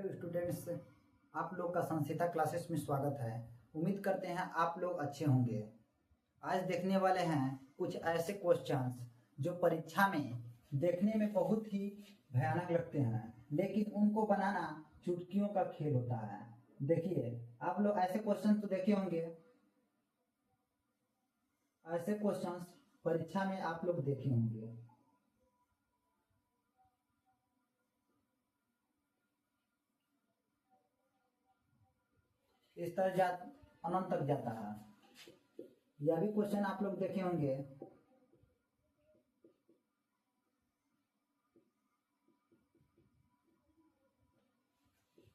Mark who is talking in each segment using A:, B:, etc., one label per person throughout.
A: Hello students, आप लोग का संसिता क्लासेस में स्वागत है। उम्मीद करते हैं आप लोग अच्छे होंगे। आज देखने वाले हैं कुछ ऐसे क्वेश्चंस जो परीक्षा में देखने में बहुत ही भयानक लगते हैं, लेकिन उनको बनाना चुटकियों का खेल होता है। देखिए, आप लोग ऐसे क्वेश्चंस तो देखे होंगे, ऐसे क्वेश्चंस परीक्षा में आप लोग देखे होंगे। इस तरह अनंत तक जाता है। यह भी क्वेश्चन आप लोग देखे होंगे।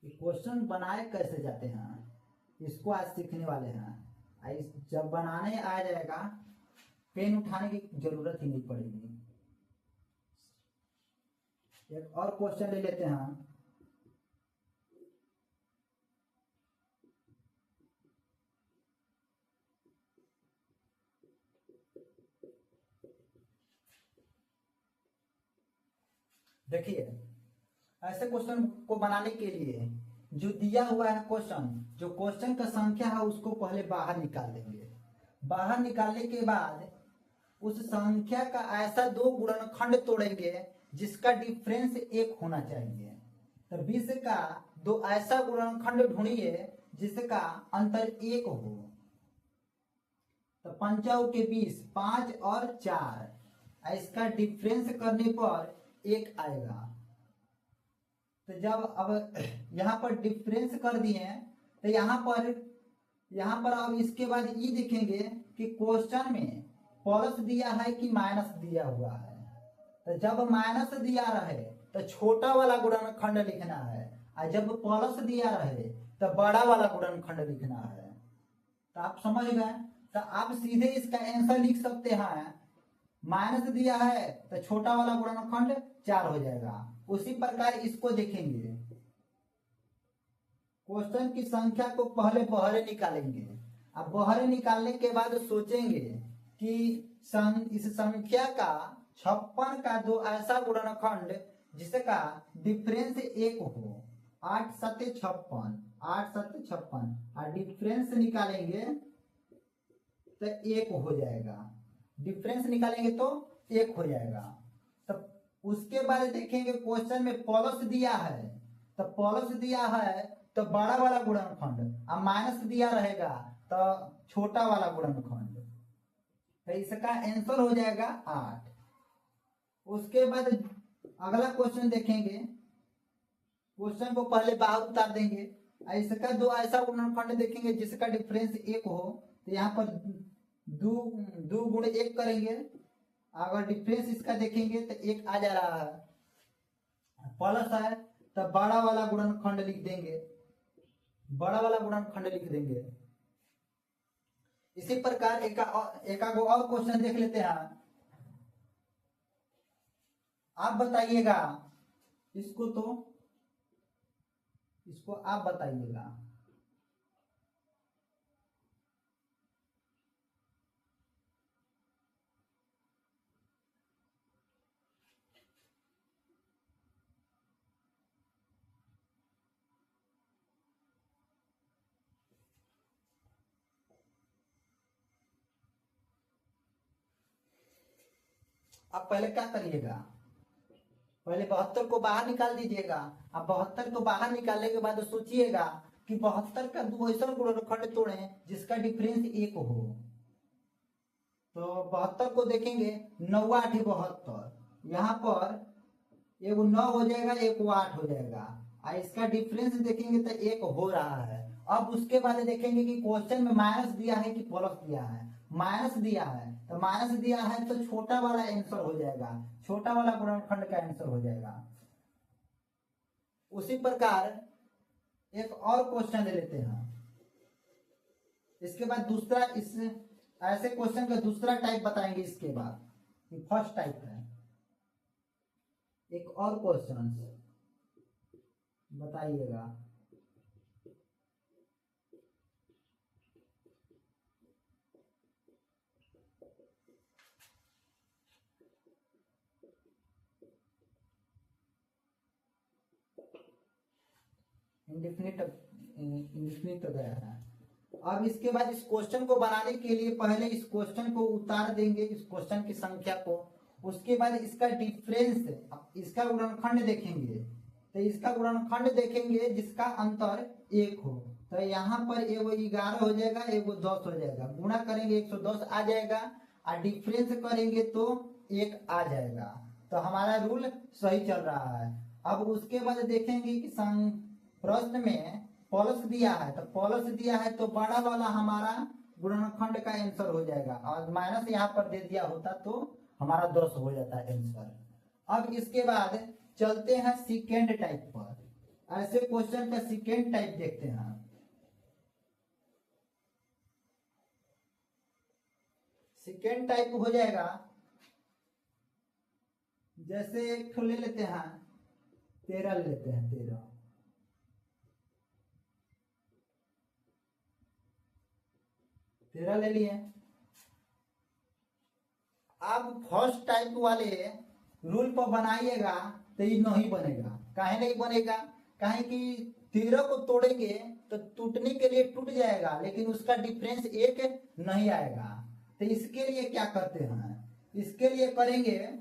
A: क्वेश्चन बनाए कैसे जाते हैं, इसको आज सीखने वाले हैं। जब बनाने आ जाएगा, पेन उठाने की जरूरत ही नहीं पड़ेगी। एक और क्वेश्चन ले लेते हैं। देखिए, ऐसे क्वेश्चन को बनाने के लिए जो दिया हुआ है क्वेश्चन, जो क्वेश्चन का संख्या है उसको पहले बाहर निकाल देंगे। बाहर निकालने के बाद उस संख्या का ऐसा दो गुणनखंड तोड़ेंगे जिसका डिफरेंस एक होना चाहिए। तो 20 का दो ऐसा गुणनखंड ढूंढिए जिसका अंतर एक हो। तो 5 के 20, 5 और 4, इसका डिफरेंस करने पर एक आएगा। तो जब अब यहाँ पर डिफरेंस कर दिए, तो यहाँ पर अब इसके बाद ये देखेंगे कि क्वेश्चन में प्लस दिया है कि माइनस दिया हुआ है। तो जब माइनस दिया रहे तो छोटा वाला गुणनखंड लिखना है, और जब प्लस दिया रहे तो बड़ा वाला गुणनखंड लिखना है। तो आप समझ गए। तो आप सीधे इसका आंसर लिख सकते हैं। माइनस दिया है तो छोटा वाला गुणनखंड 4 हो जाएगा। उसी प्रकार इसको देखेंगे, क्वेश्चन की संख्या को पहले बहरे निकालेंगे। अब बहरे निकालने के बाद सोचेंगे कि इस संख्या का 56 का दो ऐसा गुणनखंड जिसका डिफरेंस एक हो। 8 7 56, 8 7 56, और डिफरेंस निकालेंगे तो एक हो जाएगा। डिफरेंस निकालेंगे तो एक हो जाएगा। तो उसके बाद देखेंगे क्वेश्चन में प्लस दिया है, तो प्लस दिया है तो बड़ा वाला गुणनखंड, और माइनस दिया रहेगा तो छोटा वाला गुणनखंड। तो इसका आंसर हो जाएगा 8। उसके बाद अगला क्वेश्चन देखेंगे। क्वेश्चन को पहले बाहर उतार देंगे, इसका दो ऐसा गुणनखंड देखेंगे जिसका डिफरेंस एक हो। तो यहाँ पर दो गुण एक करेंगे, अगर डिफरेंस इसका देखेंगे तो एक आ जा रहा है। प्लस है तो बड़ा वाला गुणनखंड लिख देंगे, बड़ा वाला गुणनखंड लिख देंगे। इसी प्रकार एक और क्वेश्चन देख लेते हैं। आप बताइएगा, इसको आप बताइएगा। आप पहले क्या करिएगा, पहले 72 को बाहर निकाल दीजिएगा। अब 72 को बाहर निकालने के बाद सोचिएगा कि 72 का दो ऐसा गुणनखंड तोड़े जिसका डिफरेंस एक हो। तो 72 को देखेंगे, 9 8 72, यहाँ पर एक 9 हो जाएगा, एक 8 हो जाएगा, और इसका डिफरेंस देखेंगे तो एक हो रहा है। अब उसके बाद देखेंगे कि क्वेश्चन में माइनस दिया है कि प्लस दिया है। माइनस दिया है तो माइनस दिया है तो छोटा वाला आंसर हो जाएगा, छोटा वाला गुणनखंड का आंसर हो जाएगा। उसी प्रकार एक और क्वेश्चन ले लेते हैं। इसके बाद दूसरा, इस ऐसे क्वेश्चन का दूसरा टाइप बताएंगे। इसके बाद ये फर्स्ट टाइप है। एक और क्वेश्चन बताइएगा। इंडिफिनिट इंडिफिनिट तो गया है। अब इसके बाद इस क्वेश्चन को बनाने के लिए पहले इस क्वेश्चन को उतार देंगे, इस क्वेश्चन की संख्या को। उसके बाद इसका डिफरेंस, इसका गुणनखंड देखेंगे, तो इसका गुणनखंड देखेंगे जिसका अंतर 1 हो। तो यहाँ पर एगो 11 हो जाएगा, एगो 10 हो जाएगा। गुणा करेंगे 110 आ जाएगा, और डिफरेंस करेंगे तो 1 आ जाएगा। तो हमारा रूल सही चल रहा है। अब उसके बाद देखेंगे कि प्रश्न में प्लस दिया है, तो प्लस दिया है तो बड़ा वाला हमारा गुणनखंड का आंसर हो जाएगा, और माइनस यहाँ पर दे दिया होता तो हमारा 10 हो जाता है आंसर। अब इसके बाद चलते हैं सेकेंड टाइप पर। ऐसे क्वेश्चन का सेकेंड टाइप देखते हैं। सेकेंड टाइप हो जाएगा, जैसे एक ले लेते हैं, 13 ले लेते हैं, 13 ले लिए। आप फर्स्ट टाइप वाले रूल पर बनाइएगा तो ये नहीं बनेगा। काहे नहीं बनेगा? काहे कि 13 को तोड़ेंगे तो टूटने के लिए टूट जाएगा, लेकिन उसका डिफरेंस 1 नहीं आएगा। तो इसके लिए क्या करते हैं, इसके लिए करेंगे,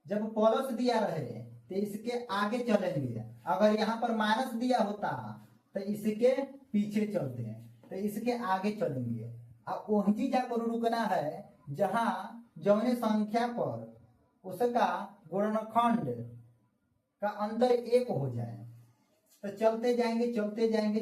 A: जब प्लस दिया रहे तो इसके आगे चलेंगे। अगर यहाँ पर माइनस दिया होता तो इसके पीछे चलते हैं, तो इसके आगे चलेंगे। अब वही जाकर रुकना है जहां जौने संख्या पर उसका गुणनखंड का अंतर 1 हो जाए। तो चलते जाएंगे 14 जाएंगे,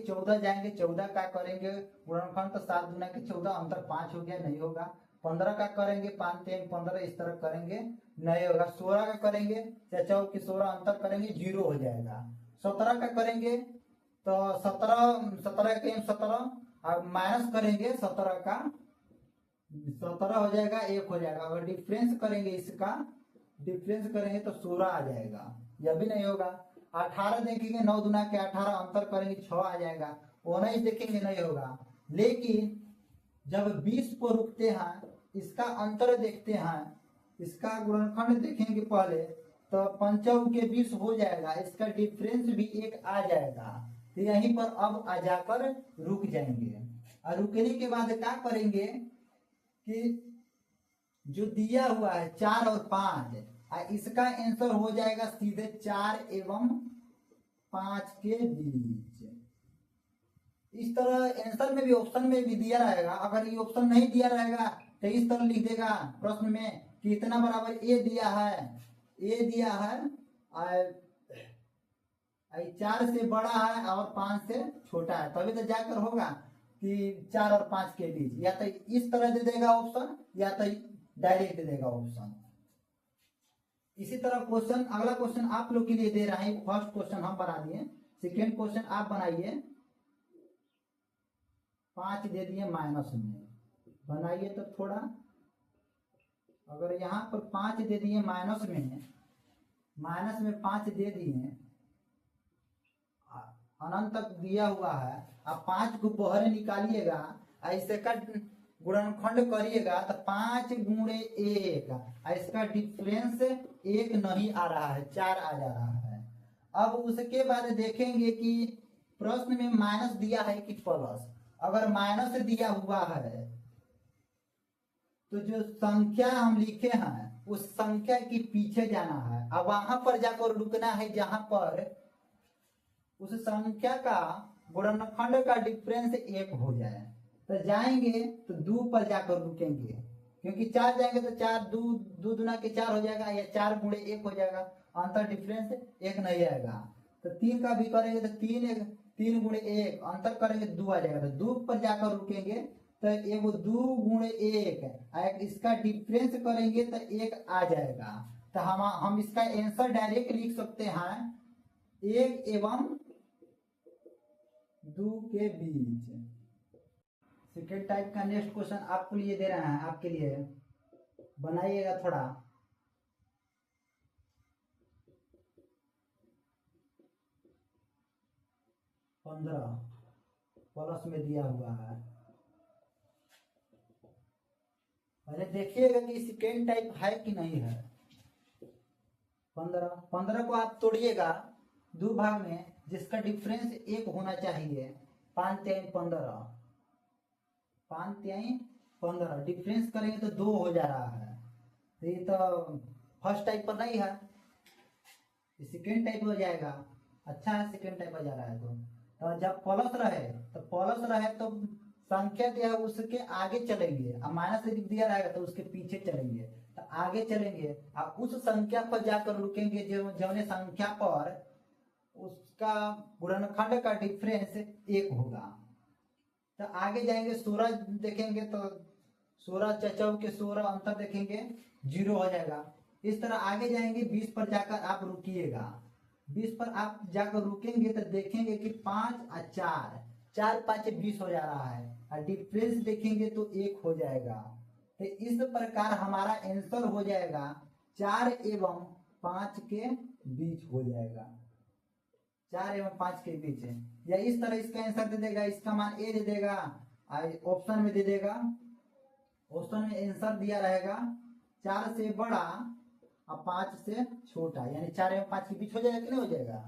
A: 14 का करेंगे गुणनखंड तो 7 गुना के 14, अंतर 5 हो गया, नहीं होगा। 15 का करेंगे 5 3 15, इस तरह करेंगे, नहीं होगा। 16 का करेंगे, 4 की 16, अंतर करेंगे 0 हो जाएगा। 17 का करेंगे तो 17 के 17, और माइनस करेंगे 17 का, 17 हो जाएगा, 1 हो जाएगा। अगर डिफरेंस करेंगे, इसका डिफरेंस करेंगे तो 16 आ जाएगा, यह भी नहीं होगा। 18 देखेंगे, 9 दुना के 18, अंतर करेंगे 6 आ जाएगा। 19 देखेंगे, नहीं होगा। लेकिन जब 20 पर रुकते हैं, इसका अंतर देखते हैं, इसका गुणनखंड देखेंगे पहले, तो 5 के 20 हो जाएगा, इसका डिफरेंस भी 1 आ जाएगा। तो यहीं पर अब आ जाकर रुक जाएंगे। और रुकने के बाद क्या करेंगे कि जो दिया हुआ है 4 और 5, इसका आंसर हो जाएगा सीधे 4 एवं 5 के बीच। इस तरह आंसर में भी, ऑप्शन में भी दिया रहेगा। अगर ये ऑप्शन नहीं दिया रहेगा तो इस तरह लिख देगा प्रश्न में कि इतना बराबर ए दिया है, ए दिया है, और 4 से बड़ा है और 5 से छोटा है, तभी तो जाकर होगा कि 4 और 5 के बीच। या तो इस तरह दे देगा ऑप्शन, या तो डायरेक्ट दे देगा ऑप्शन। इसी तरह क्वेश्चन, अगला क्वेश्चन आप लोग के लिए दे रहे हैं। फर्स्ट क्वेश्चन हम बना दिए, सेकेंड क्वेश्चन आप बनाइए। 5 दे दिए माइनस में, बनाइए तो थोड़ा। अगर यहाँ पर 5 दे दिए माइनस में 5 दे दिए, अनंत तक दिया हुआ है। आप 5 को बाहर निकालिएगा, ऐसे का गुणनखंड करिएगा तो 5 गुणे 1, इसका डिफरेंस 1 नहीं आ रहा है, 4 आ जा रहा है। अब उसके बाद देखेंगे कि प्रश्न में माइनस दिया है कि प्लस। अगर माइनस दिया हुआ है तो जो संख्या हम लिखे हैं उस संख्या के पीछे जाना है। अब वहां पर जाकर रुकना है जहां पर उस संख्या का गुणनखंड का डिफरेंस 1 हो जाए। तो जाएंगे तो 2 पर जाकर रुकेंगे, क्योंकि 4 जाएंगे तो 4 2 दुना के 4 हो जाएगा, या 4 गुणे 1 हो जाएगा, अंतर डिफरेंस 1 नहीं आएगा। तो 3 का भी करेंगे तो 3 गुणे 1, अंतर करेंगे 2 आ जाएगा। तो 2 पर जाकर रुकेंगे तो एगो 2 गुणे 1, इसका डिफरेंस करेंगे तो 1 आ जाएगा। तो हम इसका आंसर डायरेक्ट लिख सकते हैं 1 एवं 2 के बीच। सेकेंड टाइप का नेक्स्ट क्वेश्चन आपके लिए दे रहे हैं, आपके लिए बनाइएगा थोड़ा। प्लस में दिया हुआ है। पहले देखिएगा कि सेकेंड टाइप है कि नहीं है। 15 को आप तोड़िएगा 2 भाग में, जिसका डिफरेंस 1 होना चाहिए। 5 3 15, 5 3 15 डिफरेंस करेंगे तो 2 हो जा रहा है। तो ये तो फर्स्ट टाइप पर नहीं है, ये सेकेंड टाइप हो जाएगा। अच्छा है सेकेंड टाइप हो जा रहा है। तो जब प्लस रहे तो संख्या दिया है उसके आगे चलेंगे, अब माइनस दिया रहेगा तो उसके पीछे चलेंगे, तो आगे चलेंगे और उस संख्या पर जाकर रुकेंगे जो जौने संख्या पर उसका गुणनखंड का डिफरेंस 1 होगा। तो आगे जाएंगे 16 देखेंगे तो 16 चौके के 16 अंतर देखेंगे 0 हो जाएगा। इस तरह आगे जाएंगे 20 पर जाकर आप रुकिएगा। 20 पर आप जाकर रुकेंगे तो देखेंगे कि 5 और 4 4 5 20 हो जा रहा है और डिफरेंस देखेंगे तो 1 हो जाएगा। तो इस प्रकार हमारा आंसर हो जाएगा 4 एवं 5 के बीच हो जाएगा। 4 एवं 5 के बीच है, या इस तरह इसका आंसर दे देगा, इसका मान ए दे देगा, ऑप्शन में दे देगा। ऑप्शन में आंसर दिया रहेगा 4 से बड़ा और 5 से छोटा, यानी 4 एवं 5 के बीच हो जाएगा कि नहीं हो जाएगा।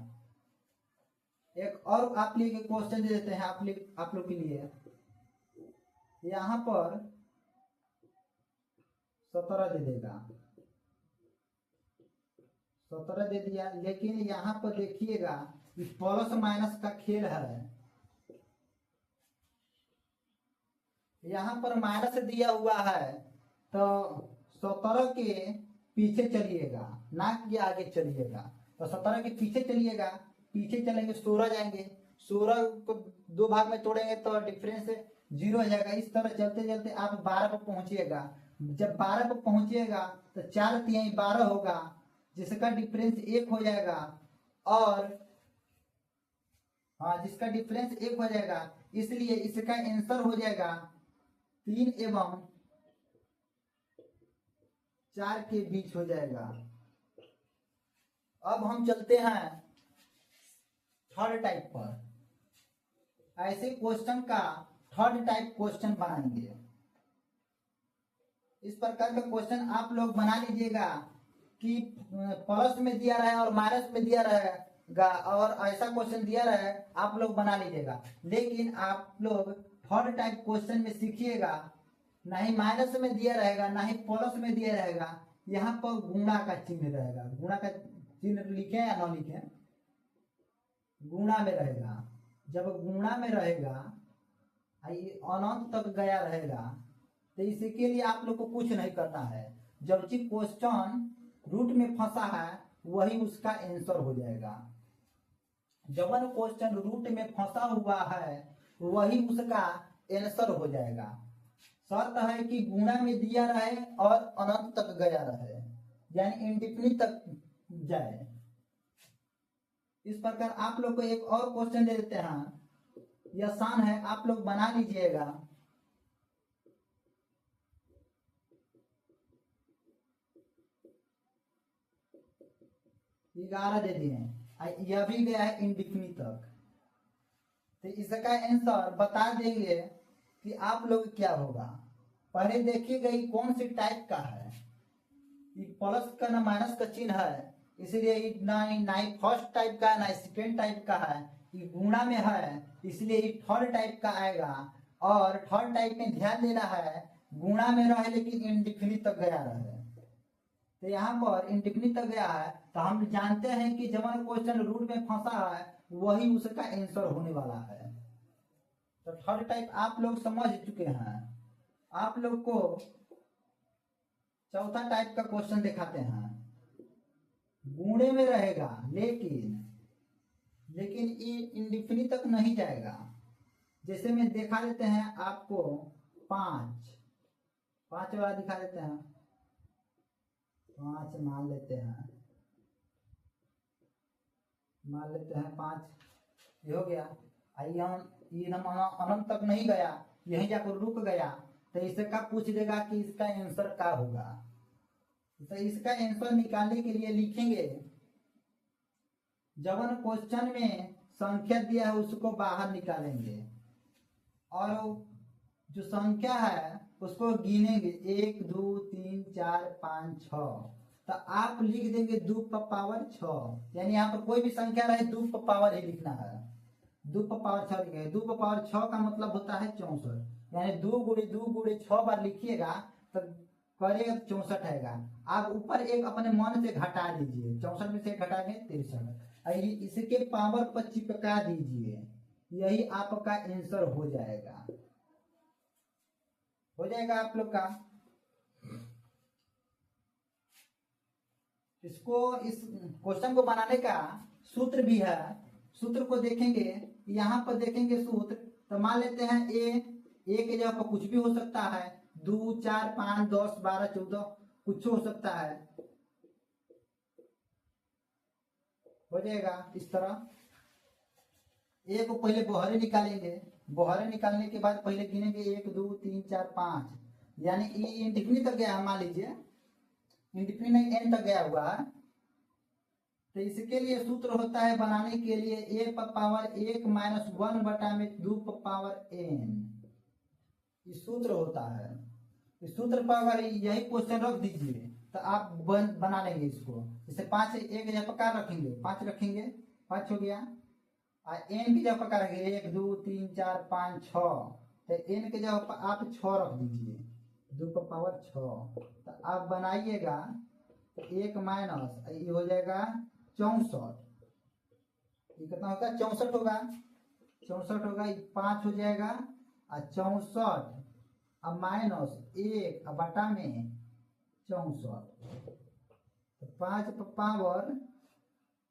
A: एक और आप लिए क्वेश्चन दे देते हैं आप लोग के लिए। यहाँ पर 17 दे देगा, 17 दे दिया, लेकिन यहाँ पर देखिएगा प्लस माइनस का खेल है। यहाँ पर माइनस दिया हुआ है तो 17 के पीछे चलिएगा, ना कि आगे चलिएगा। तो 17 के पीछे चलिएगा, पीछे चलेंगे 16 जाएंगे, 16 को 2 भाग में तोड़ेंगे तो डिफरेंस 0 हो जाएगा। इस तरह चलते चलते आप 12 पर पहुंचिएगा। जब 12 पर पहुंचिएगा तो 4 3 12 होगा, जिसका डिफरेंस 1 हो जाएगा। और हाँ, जिसका डिफरेंस 1 हो जाएगा, इसलिए इसका आंसर हो जाएगा 3 एवं 4 के बीच हो जाएगा। अब हम चलते हैं थर्ड टाइप पर। ऐसे क्वेश्चन का थर्ड टाइप क्वेश्चन बनाएंगे। इस प्रकार का क्वेश्चन आप लोग बना लीजिएगा कि प्लस में दिया रहा है और माइनस में दिया रहेगा, और ऐसा क्वेश्चन दिया रहा है आप लोग बना लीजिएगा। लेकिन आप लोग थर्ड टाइप क्वेश्चन में सीखिएगा, ना ही माइनस में दिया रहेगा ना ही प्लस में दिया रहेगा, यहाँ पर गुणा का चिन्ह रहेगा। गुणा का चिन्ह लिखे या ना लिखे, गुणा में रहेगा। जब गुणा में रहेगा, अनंत तक गया रहेगा, तो इसके लिए आप लोग को कुछ नहीं करना है। जब चीज क्वेश्चन रूट में फंसा है वही उसका आंसर हो जाएगा। जब क्वेश्चन रूट में फंसा हुआ है वही उसका आंसर हो जाएगा। शर्त है कि गुणा में दिया रहे और अनंत तक गया रहे, यानी इंडिफिनिट तक जाए। इस प्रकार आप लोग को एक और क्वेश्चन दे देते हैं, यह आसान है, आप लोग बना लीजिएगा। ग्यारह दे दिए, यह भी गया है इंडिफिनिट तक। तो इसका आंसर बता देंगे कि आप लोग क्या होगा। पहले देखिएगा ये कौन सी टाइप का है। ये प्लस का ना माइनस का चिन्ह है, इसलिए ना फर्स्ट टाइप का ना सेकेंड टाइप का है। ये गुणा में है इसलिए ये थर्ड टाइप का आएगा। और थर्ड टाइप में ध्यान देना है, गुणा में रहे लेकिन इंडिफिनिट तक गया रहे। तो यहाँ पर इंडिफिनिट तक गया है तो हम जानते हैं कि जब क्वेश्चन रूट में फंसा है वही उसका आंसर होने वाला है। तो थर्ड टाइप आप लोग समझ चुके हैं। आप लोग को चौथा टाइप का क्वेश्चन दिखाते हैं। गुणे में रहेगा लेकिन ये इंडिफिनिट तक नहीं जाएगा। जैसे में दिखा देते हैं आपको, 5 वाला दिखा देते हैं। 5 मान लेते हैं 5 ये हो गया। ये अनंत तक नहीं गया, यहीं जाकर रुक गया, तो इसका पूछ देगा कि इसका आंसर क्या होगा। तो इसका आंसर निकालने के लिए लिखेंगे, जब क्वेश्चन में संख्या दिया है उसको बाहर निकालेंगे और जो संख्या है उसको गिनेंगे 1 2 3 4 5 6। तो आप लिख देंगे 2 पर पावर 6, यानी यहाँ पर कोई भी संख्या रहे 2 पर पावर ही लिखना है। 2 पर पावर 6 लिखेंगे। 2 पर पावर 6 का मतलब होता है 64, यानी 2 × 2 × 6 बार लिखिएगा तो करेगा 64 आएगा। आप ऊपर एक अपने मन से घटा दीजिए, 64 में से घटाएंगे 63, इसके पावर पर चिपका दीजिए, यही आपका आंसर हो जाएगा। हो जाएगा आप लोग का। इसको इस क्वेश्चन को बनाने का सूत्र भी है, सूत्र को देखेंगे, यहाँ पर देखेंगे सूत्र, तो मान लेते हैं ए के जगह पर कुछ भी हो सकता है, 2 4 5 10 12 14 कुछ हो सकता है, हो जाएगा इस तरह। ए को पहले बहरे निकालेंगे, बहरे निकालने के बाद पहले गिनेंगे 1 2 3 4 5, यानी इंडिफिनिट तक गया, मान लीजिए इंडिफिनिट नहीं एन तक गया हुआ है। तो इसके लिए सूत्र होता है बनाने के लिए ए पर पावर 1 - 1 बटा में 2 पर पावर एन, ये सूत्र होता है। इस सूत्र पर अगर यही क्वेश्चन रख दीजिए तो आप बना लेंगे इसको। जैसे 5 एक जगह पर क्या रखेंगे, 5 रखेंगे, 5 हो गया। एन की जगह पर क्या रखेंगे, 1 2 3 4 5 6, तो एन के जगह पर आप 6 रख दीजिए, 2 पर पावर 6। तो आप बनाइएगा तो 1 माइनस ये हो जाएगा 64, ये कितना होगा 64 होगा, 64 होगा, 5 हो जाएगा और 64 अब माइनस 1 बटा में 64, तो 5 पर पावर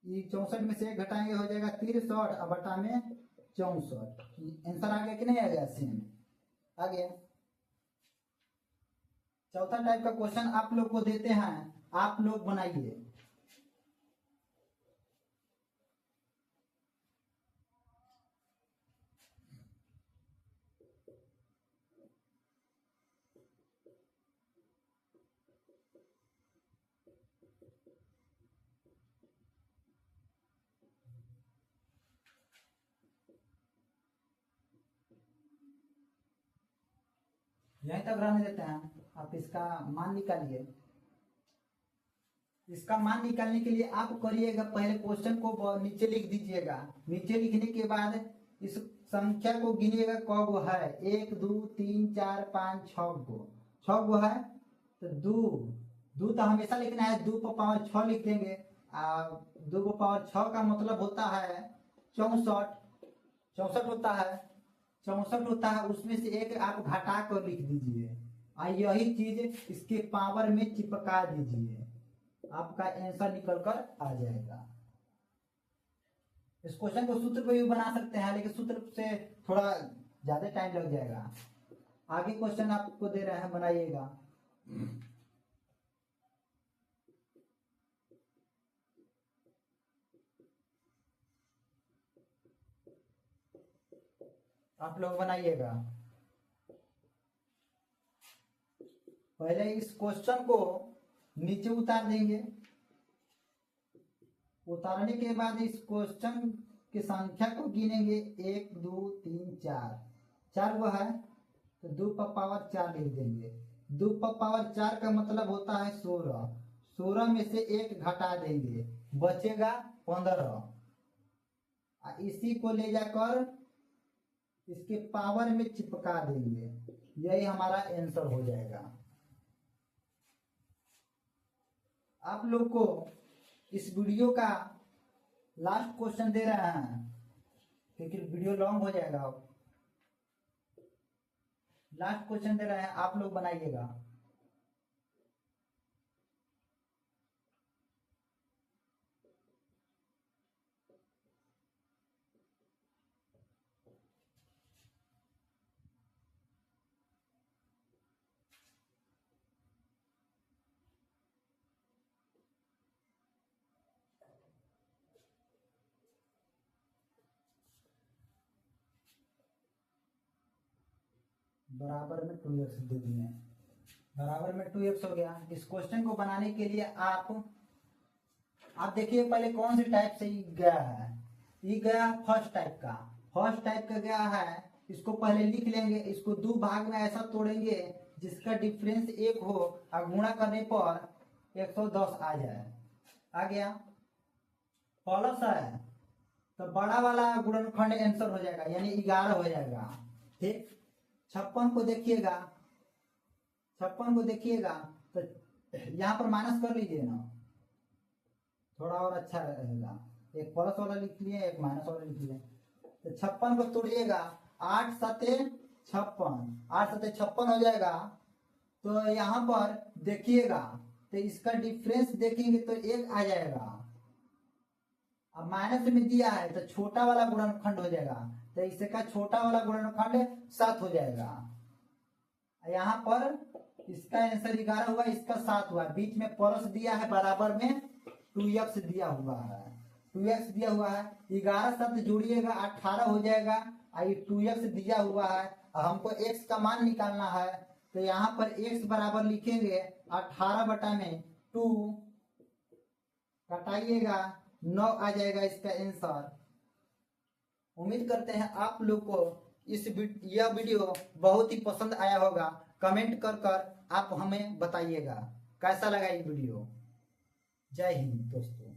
A: ये 64 में से 1 घटाएंगे हो जाएगा 63 अब बटा में 64। आंसर आ गया कि नहीं आ गया, सेम आ गया। चौथा टाइप का क्वेश्चन आप लोग को देते हैं, आप लोग बनाइए। यहीं तक रहने देते हैं, आप इसका मान निकालिए। इसका मान निकालने के लिए आप करिएगा, पहले क्वेश्चन को नीचे लिख दीजिएगा, नीचे लिखने के बाद इस संख्या को गिनिएगा कब है, 1 2 3 4 5 6 गो, 6 गो है तो 2 तो हमेशा लिखना है, 2 पर पावर 6 लिख देंगे। 2 पर पावर 6 का मतलब होता है 64, 64 होता है, 64 होता है, उसमें से एक आप घटा कर लिख दीजिए और यही चीज इसके पावर में चिपका दीजिए, आपका आंसर निकल कर आ जाएगा। इस क्वेश्चन को सूत्र पे भी बना सकते हैं, लेकिन सूत्र से थोड़ा ज्यादा टाइम लग जाएगा। आगे क्वेश्चन आपको दे रहे हैं, बनाइएगा। आप लोग बनाइएगा। पहले इस क्वेश्चन को नीचे उतार देंगे, उतारने के बाद इस क्वेश्चन की संख्या को गिनेंगे 1 2 3 4, 4 वो है तो 2 पर पावर 4 लिख देंगे। 2 पर पावर 4 का मतलब होता है 16, 16 में से 1 घटा देंगे, बचेगा 15। इसी को ले जाकर इसके पावर में चिपका देंगे, यही हमारा आंसर हो जाएगा। आप लोग को इस वीडियो का लास्ट क्वेश्चन दे रहे हैं, क्योंकि वीडियो लॉन्ग हो जाएगा। लास्ट क्वेश्चन दे रहे हैं, आप लोग बनाइएगा। बराबर में 2x दे दिए, बराबर में 2x हो गया। इस क्वेश्चन को बनाने के लिए आप देखिए पहले कौन से टाइप से गया है। ये गया फर्स्ट टाइप का, फर्स्ट टाइप का गया है। इसको पहले लिख लेंगे, इसको 2 भाग में ऐसा तोड़ेंगे जिसका डिफरेंस 1 हो और गुणा करने पर 110 आ जाए। आ गया। प्लस है तो बड़ा वाला गुणनखंड आंसर हो जाएगा, यानी 11 हो जाएगा। ठीक, 56 को देखिएगा, 56 को देखिएगा तो यहाँ पर माइनस कर लीजिए ना, थोड़ा और अच्छा रहेगा। एक प्लस वाला लिख लिए, एक माइनस वाला लिख लिए। तो 56 को तोड़िएगा, 8 सते 56, 8 सते 56 हो जाएगा। तो यहाँ पर देखिएगा तो इसका डिफरेंस देखेंगे तो 1 आ जाएगा। अब माइनस में दिया है तो छोटा वाला गुणनखंड हो जाएगा, तो इसका छोटा वाला गुणनखंड 7 हो जाएगा। यहाँ पर इसका आंसर 11 हुआ, इसका 7 हुआ। बीच में प्लस दिया है, बराबर में 2x दिया हुआ है, 2x दिया हुआ है। 11 7 जोड़िएगा 18 हो जाएगा। और ये 2x दिया हुआ है, हमको x का मान निकालना है। तो यहाँ पर x बराबर लिखेंगे 18 बटा में 2, घटाइएगा 9 आ जाएगा इसका आंसर। उम्मीद करते हैं आप लोग को यह वीडियो बहुत ही पसंद आया होगा। कमेंट कर आप हमें बताइएगा कैसा लगा ये वीडियो। जय हिंद दोस्तों।